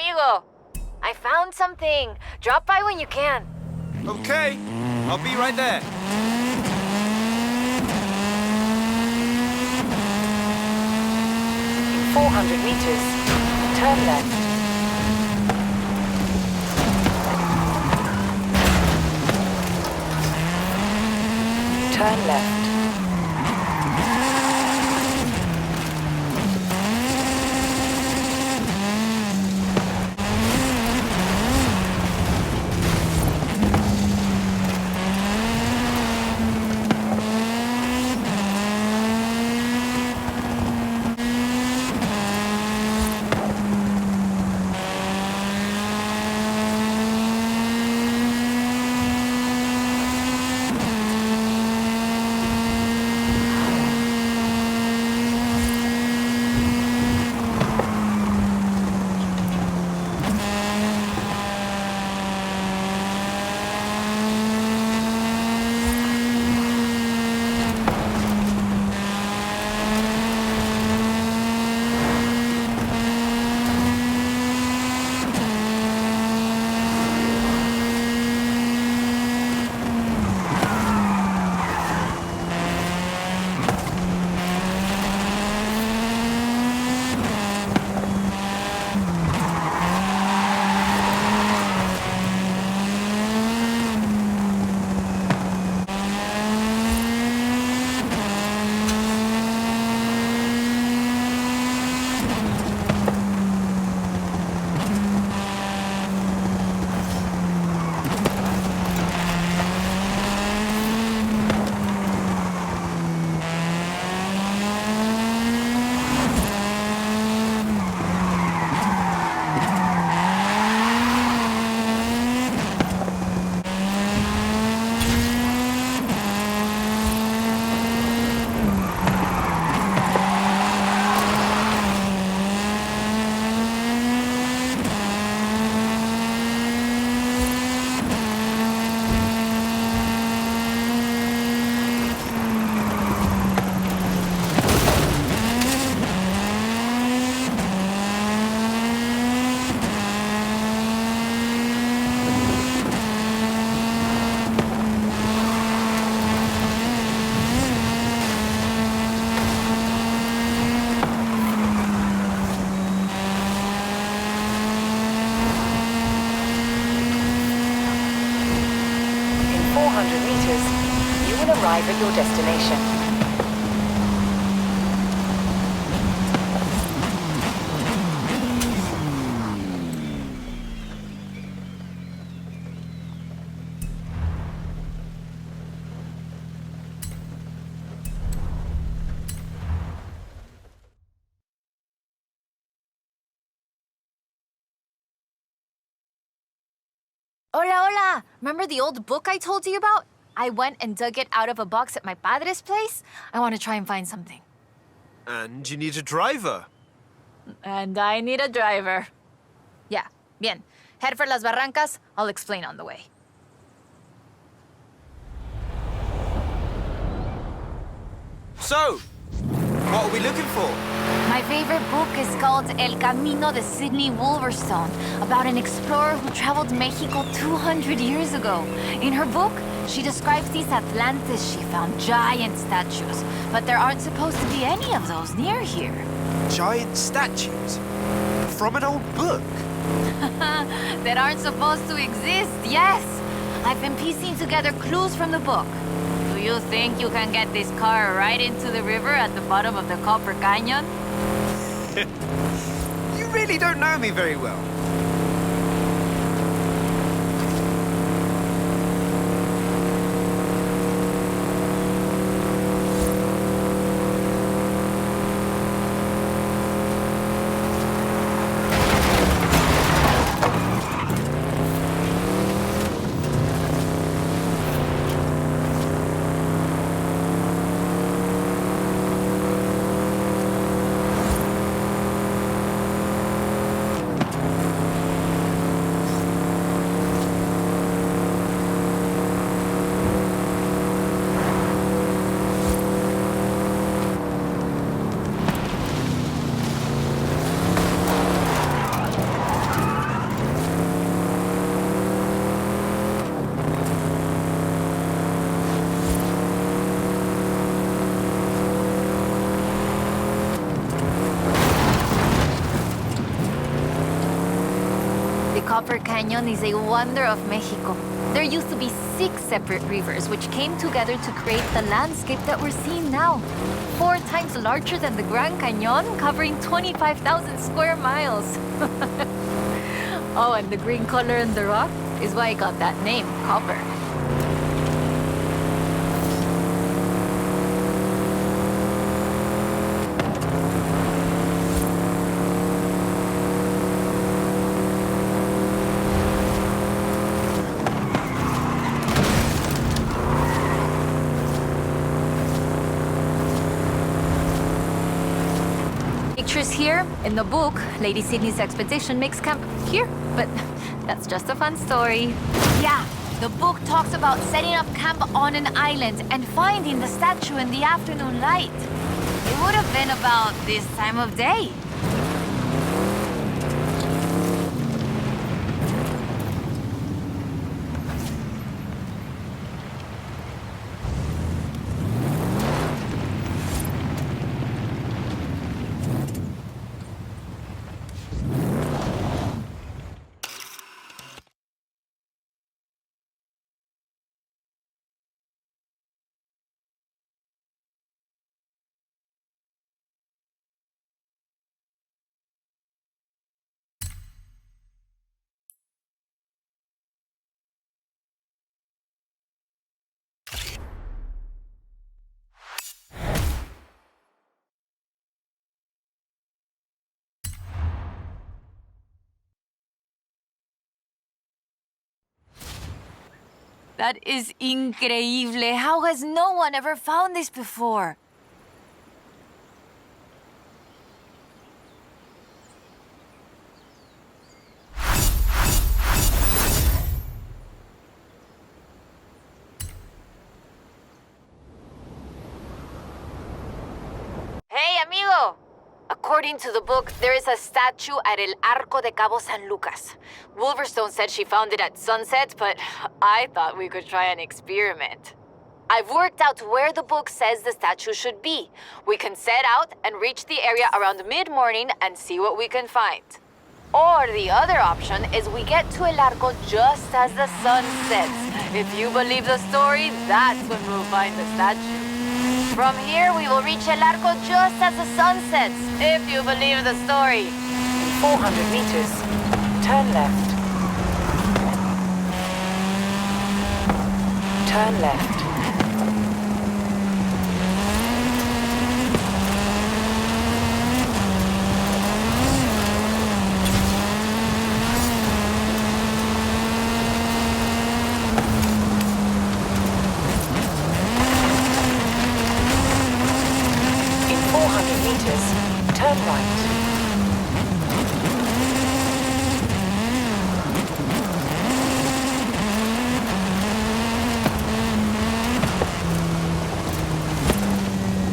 amigo. I found something. Drop by when you can. Okay, I'll be right there. In 400 meters, turn left. Turn left. Arrive at your destination. Hola, hola! Remember the old book I told you about? I went and dug it out of a box at my padre's place. I want to try and find something. And you need a driver. And I need a driver. Yeah, bien. Head for Las Barrancas. I'll explain on the way. So, what are we looking for? My favorite book is called Elcamino de Sidney Wolverstone, about an explorer who traveled Mexico 200 years ago. In her book, she describes these Atlantis she found, giant statues. But there aren't supposed to be any of those near here. Giant statues? From an old book? That aren't supposed to exist, yes! I've been piecing together clues from the book. Do you think you can get this car right into the river at the bottom of the Copper Canyon? You really don't know me very well. Copper Canyon is a wonder of Mexico. There used to be 6 separate rivers which came together to create the landscape that we're seeing now. 4 times larger than the Grand Canyon, covering 25,000 square miles. Oh, and the green color in the rock is why it got that name, copper. Pictures here. In the book, Lady Sydney's expedition makes camp here, but that's just a fun story. Yeah, the book talks about setting up camp on an island and finding the statue in the afternoon light. It would have been about this time of day. That is increíble. How has no one ever found this before? Hey, amigo! According to the book, there is a statue at El Arco de Cabo San Lucas. Wolverstone said she found it at sunset, but I thought we could try an experiment. I've worked out where the book says the statue should be. We can set out and reach the area around mid-morning and see what we can find. Or the other option is we get to El Arco just as the sun sets. If you believe the story, that's when we'll find the statue. From here, we will reach El Arco just as the sun sets, if you believe the story. 400 meters. Turn left. Turn left. In 400 meters, turn right.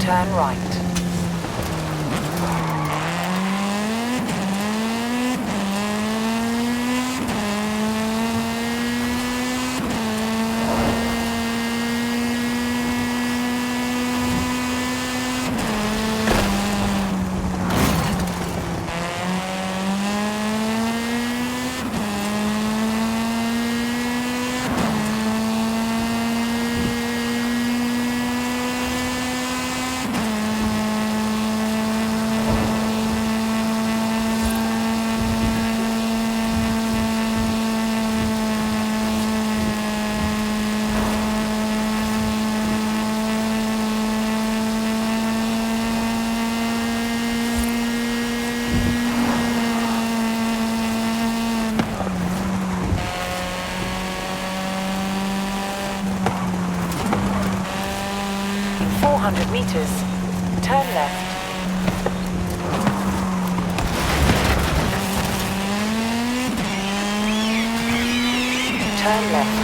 Turn right. In 400 meters, turn left. Turn left.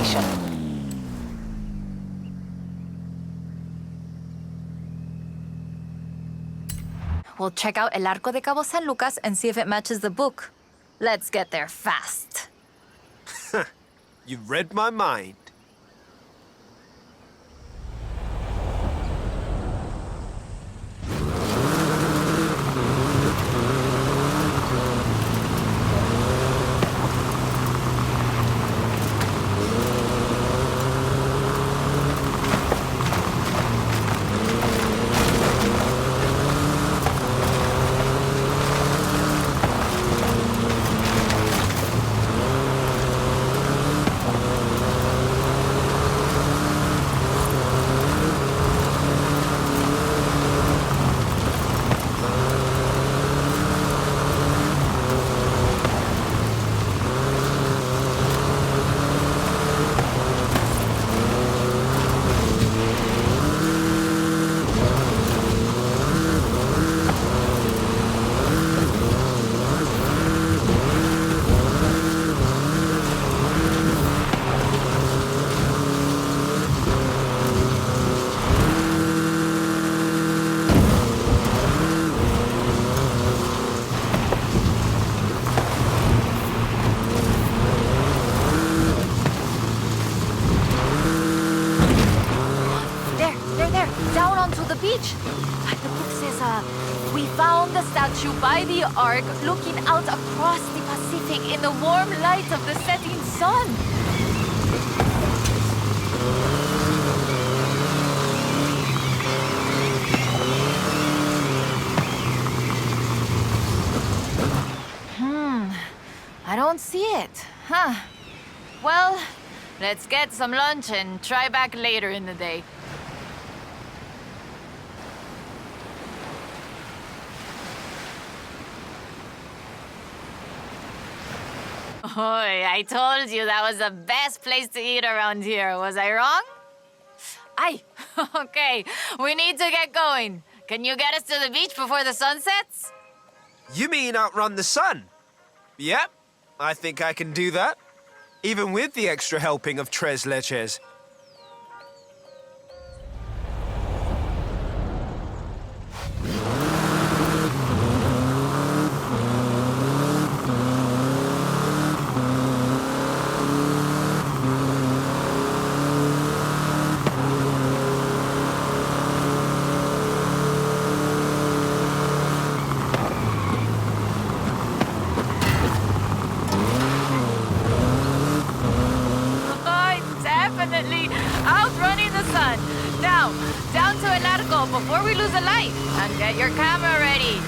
destination. We'll check out El Arco de Cabo San Lucas and see if it matches the book. Let's get there fast. You've read my mind. Down onto the beach. The book says, we found the statue by the Ark looking out across the Pacific in the warm light of the setting sun. I don't see it. Huh. Well, let's get some lunch and try back later in the day. Oy, I told you that was the best place to eat around here. Was I wrong? Aye. Okay, we need to get going. Can you get us to the beach before the sun sets? You mean outrun the sun? Yep, I think I can do that. Even with the extra helping of tres leches. Outrunning the sun. Now, down to El Arco before we lose a light. And get your camera ready.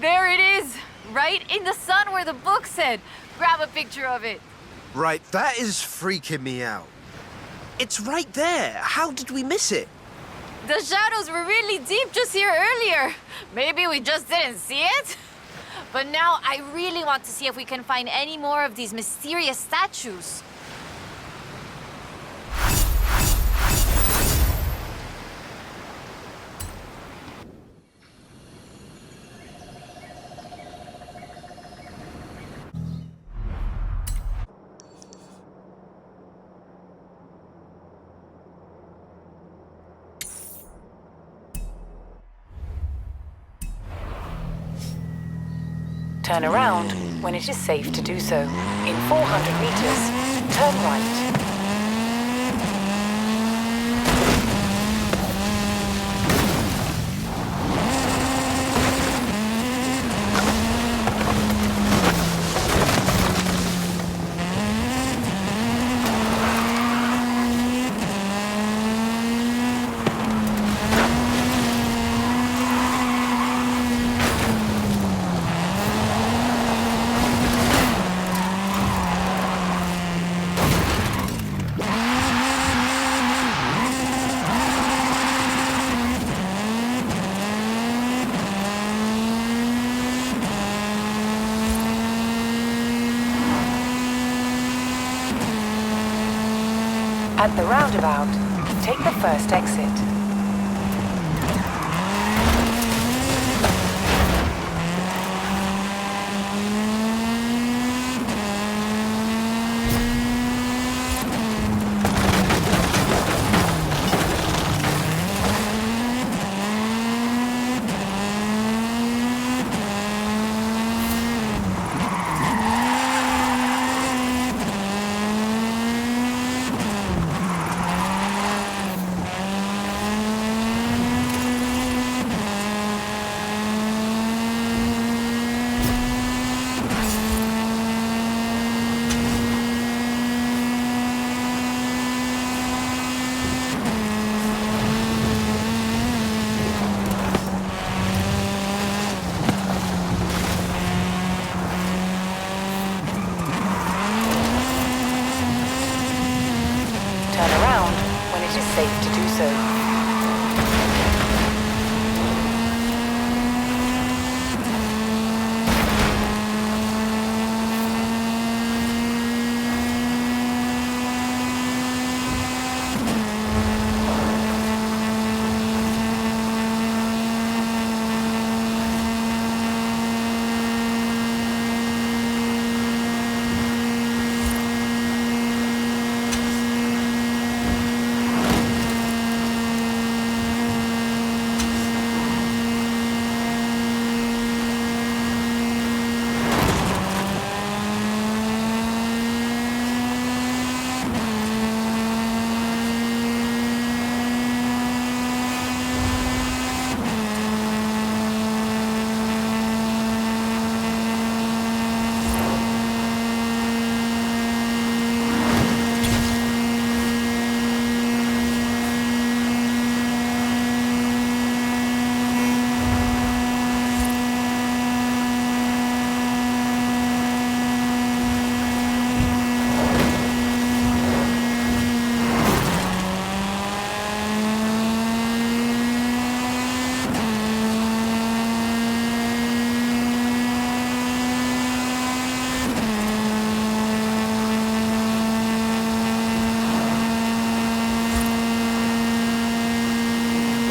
There it is, right in the sun where the book said. Grab a picture of it. Right, that is freaking me out. It's right there. How did we miss it? The shadows were really deep just here earlier. Maybe we just didn't see it? But now I really want to see if we can find any more of these mysterious statues. Turn around when it is safe to do so. In 400 meters, turn right. At the roundabout, take the first exit. Turn around when it is safe to do so.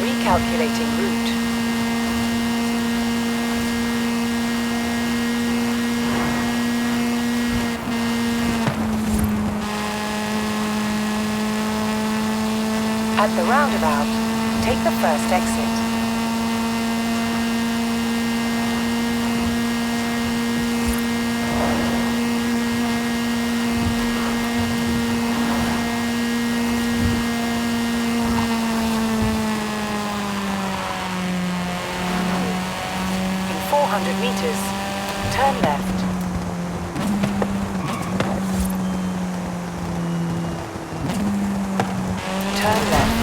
Recalculating route. At the roundabout, take the first exit. In 400 meters, turn left. Turn left.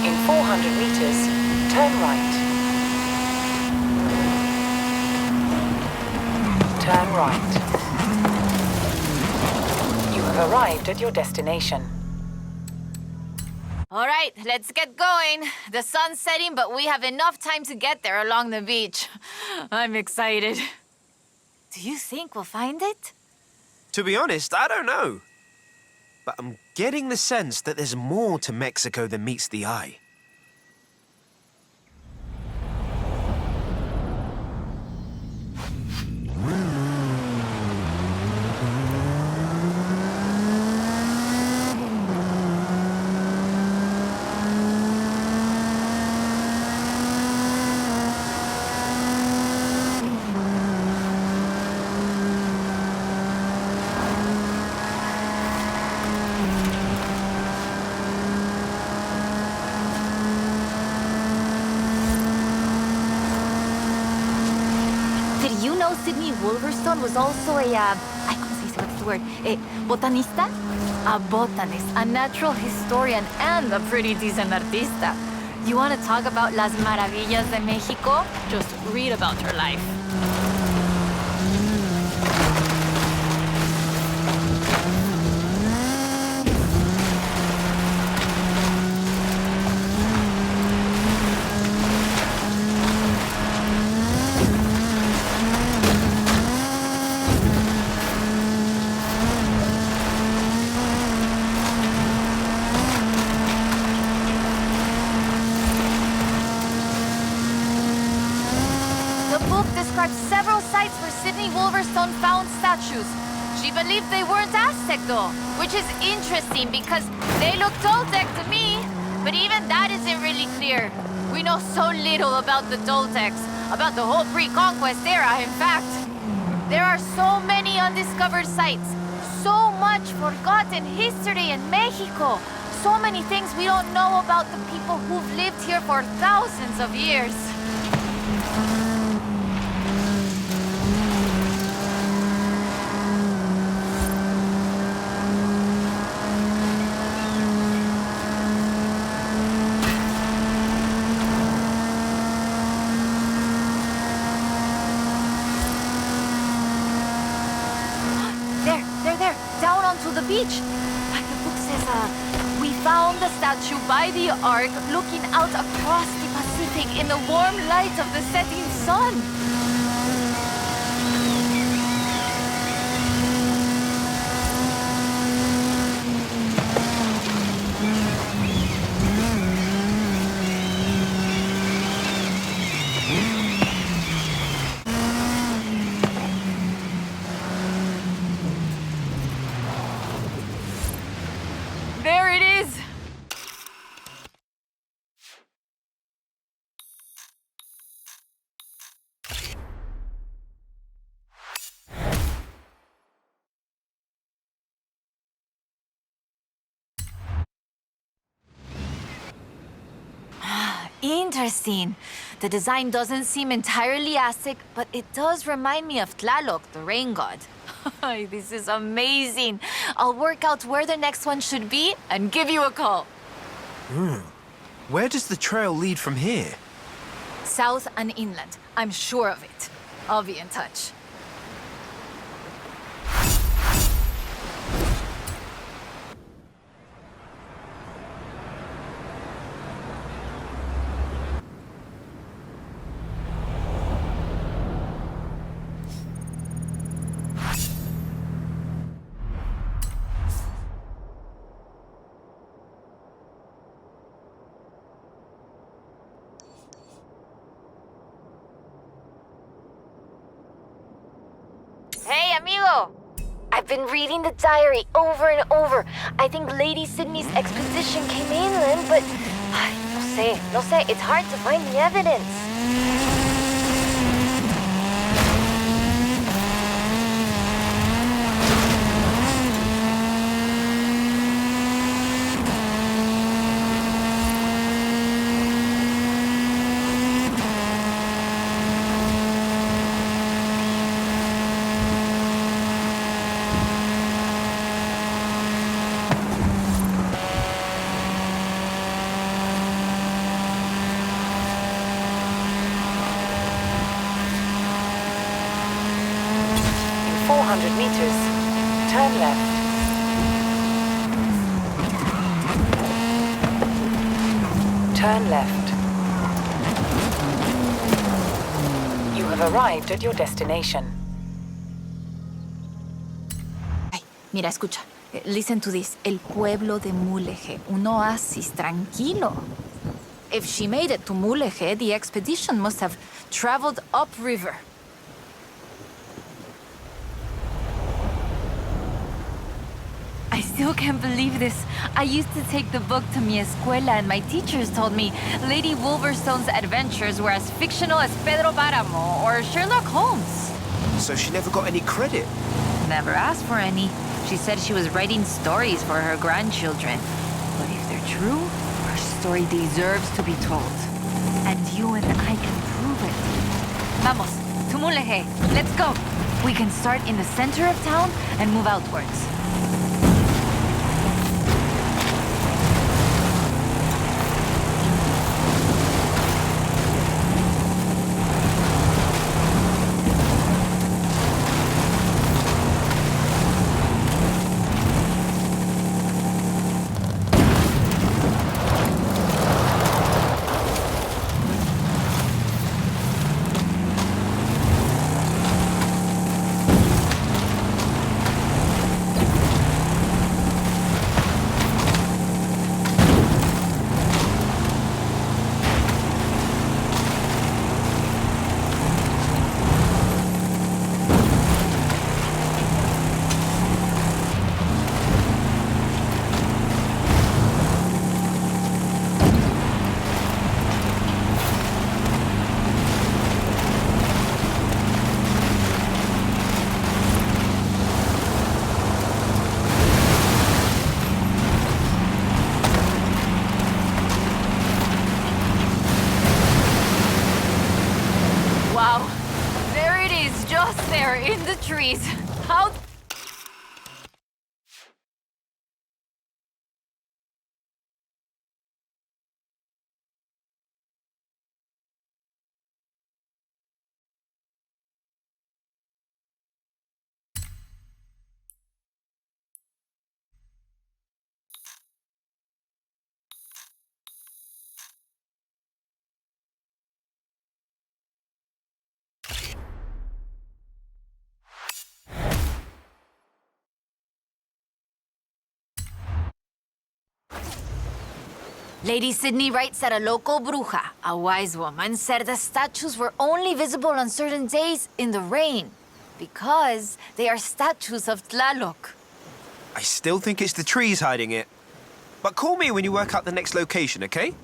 In 400 meters, turn right. Turn right. You have arrived at your destination. All right, let's get going. The sun's setting, but we have enough time to get there along the beach. I'm excited. Do you think we'll find it? To be honest, I don't know. But I'm getting the sense that there's more to Mexico than meets the eye. Did you know Sidney Wolverstone was also ¿cómo se dice? What's the word? Botanista? A botanist, a natural historian, and a pretty decent artista. You want to talk about las maravillas de Mexico? Just read about her life. statues. She believed they weren't Aztec though, which is interesting because they look Toltec to me. But even that isn't really clear. We know so little about the Toltecs, about the whole pre-conquest era, in fact. There are so many undiscovered sites, so much forgotten history in Mexico, so many things we don't know about the people who've lived here for thousands of years. There, down onto the beach. Like the book says, we found the statue by the ark looking out across the Pacific in the warm light of the setting sun. There it is! Interesting. The design doesn't seem entirely Aztec, but it does remind me of Tlaloc, the rain god. This is amazing. I'll work out where the next one should be and give you a call. Where does the trail lead from here? South and inland. I'm sure of it. I'll be in touch. Hey, amigo! I've been reading the diary over and over. I think Lady Sydney's expedition came inland, but... No sé. It's hard to find the evidence. In 400 meters, turn left. Turn left. You have arrived at your destination. Ay, mira, escucha. Listen to this. El pueblo de Mulegé. Un oasis tranquilo. If she made it to Mulegé, the expedition must have traveled upriver. I still can't believe this. I used to take the book to mi escuela and my teachers told me Lady Wolverstone's adventures were as fictional as Pedro Páramo or Sherlock Holmes. So she never got any credit? Never asked for any. She said she was writing stories for her grandchildren. But if they're true, her story deserves to be told. And you and I can prove it. Vamos, to Mulegé. Let's go. We can start in the center of town and move outwards. movies. How... Lady Sydney writes that a local bruja, a wise woman, said the statues were only visible on certain days in the rain because they are statues of Tlaloc. I still think it's the trees hiding it. But call me when you work out the next location, okay?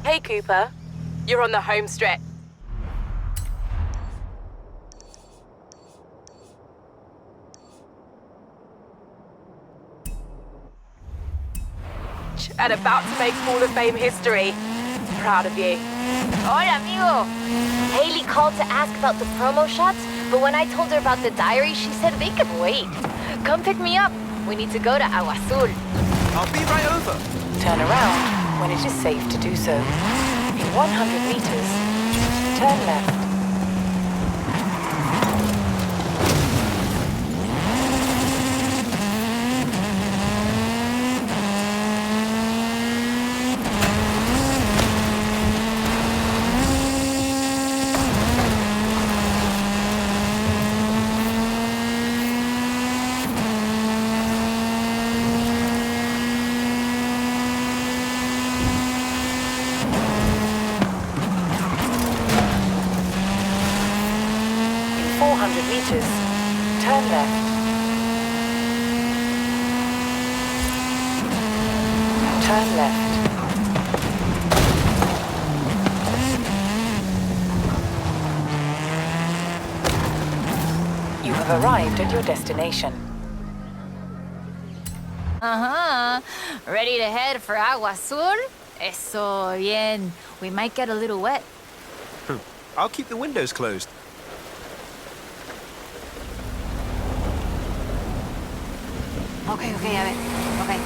Hey, Cooper. You're on the home stretch. And about to make Hall of Fame history. Proud of you. Hola, amigo. Haley called to ask about the promo shots, but when I told her about the diary, she said they could wait. Come pick me up. We need to go to Agua Azul. I'll be right over. Turn around when it is safe to do so. In 100 meters, turn left. Meters. Turn left. Turn left. You have arrived at your destination. Ready to head for Agua Azul? Eso bien. We might get a little wet. I'll keep the windows closed. Okay, a ver. Okay,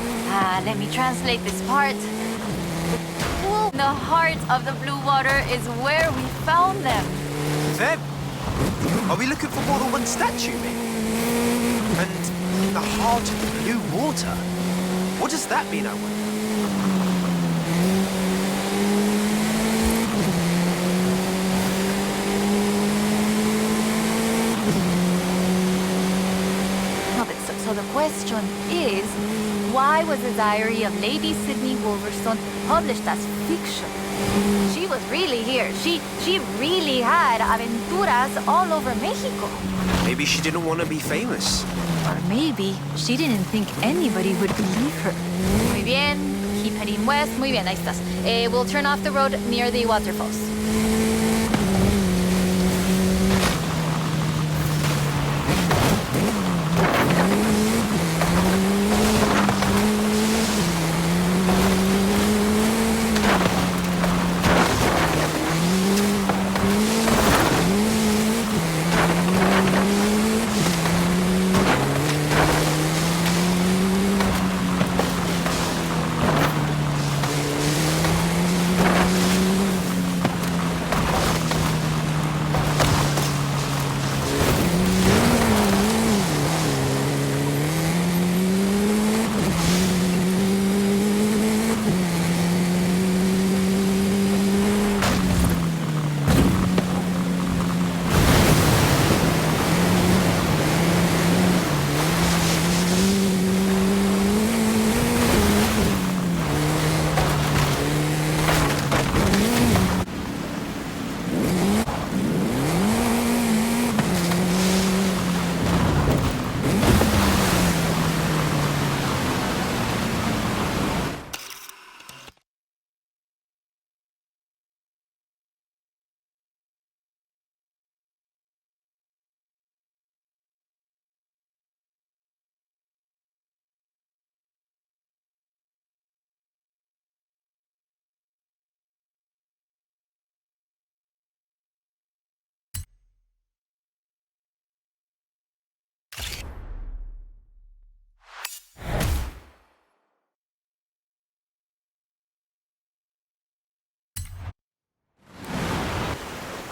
let me translate this part. The heart of the blue water is where we found them. Them? Are we looking for more than one statue, maybe? And in the heart of the blue water? What does that mean, I wonder? So the question is, why was the diary of Lady Sydney Wolverstone published as fiction? She was really here. She really had aventuras all over Mexico. Maybe she didn't want to be famous. Or maybe she didn't think anybody would believe her. Muy bien. Keep heading west. Muy bien, ahí estás. We'll turn off the road near the waterfalls.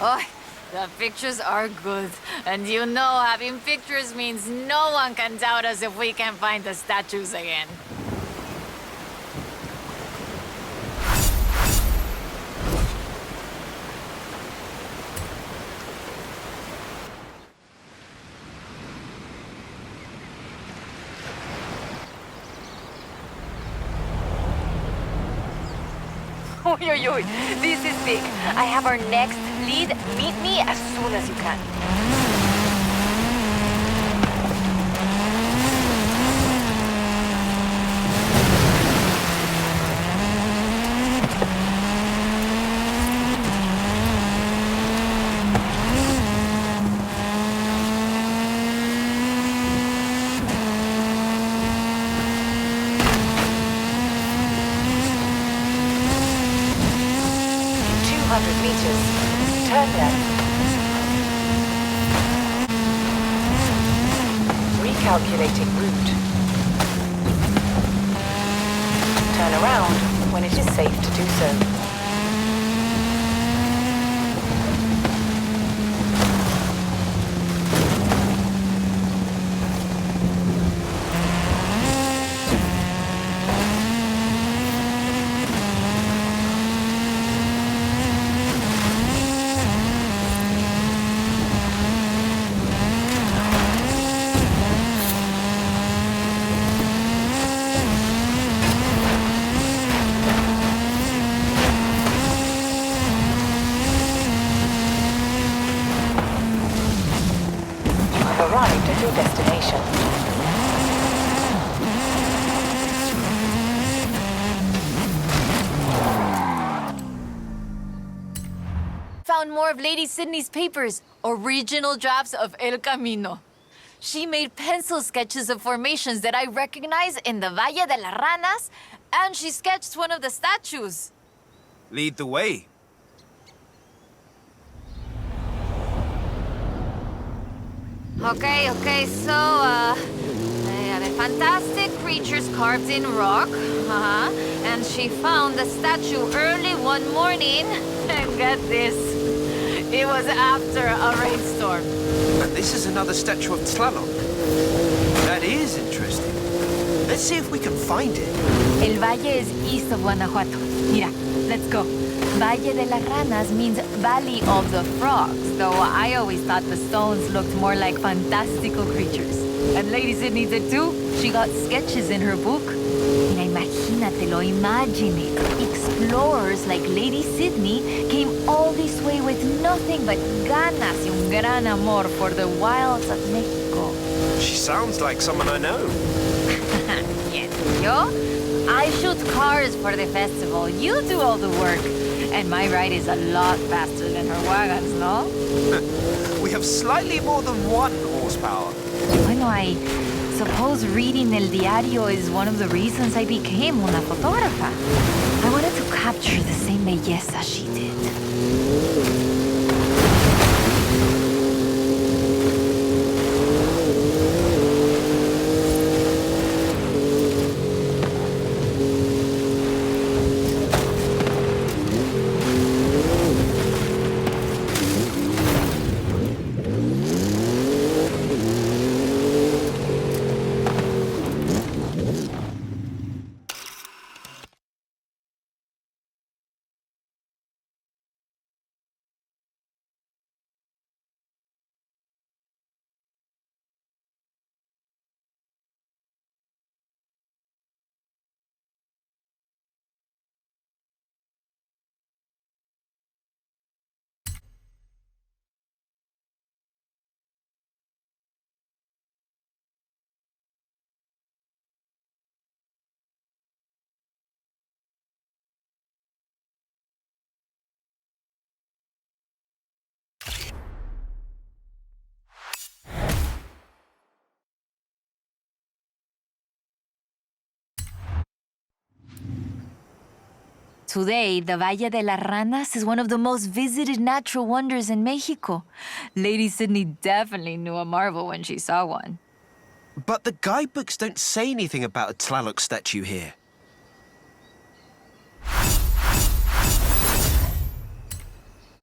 Oh, the pictures are good. And you know, having pictures means no one can doubt us if we can find the statues again. Oy, oy, oy. This is big. I have our next lead. Meet me as soon as you can. Meters. Turn left. Recalculating route. Turn around when it is safe to do so. Found more of Lady Sydney's papers, original drafts of Elcamino. She made pencil sketches of formations that I recognize in the Valle de las Ranas, and she sketched one of the statues. Lead the way. Okay, so, they are the fantastic creatures carved in rock. And she found the statue early one morning. And get this, it was after a rainstorm. And this is another statue of Tlaloc. That is interesting. Let's see if we can find it. El Valle is east of Guanajuato. Mira, let's go. Valle de las Ranas means Valley of the Frogs, though I always thought the stones looked more like fantastical creatures. And Lady Sydney did too. She got sketches in her book. Mira, imagínatelo, imagine it. Explorers like Lady Sydney came all this way with nothing but ganas y un gran amor for the wilds of Mexico. She sounds like someone I know. Yes, yo? I shoot cars for the festival. You do all the work. And my ride is a lot faster than her wagons, no? We have slightly more than 1 horsepower. Bueno, I suppose reading El Diario is one of the reasons I became una fotógrafa. I wanted to capture the same belleza she did. Today, the Valle de las Ranas is one of the most visited natural wonders in Mexico. Lady Sydney definitely knew a marvel when she saw one. But the guidebooks don't say anything about a Tlaloc statue here.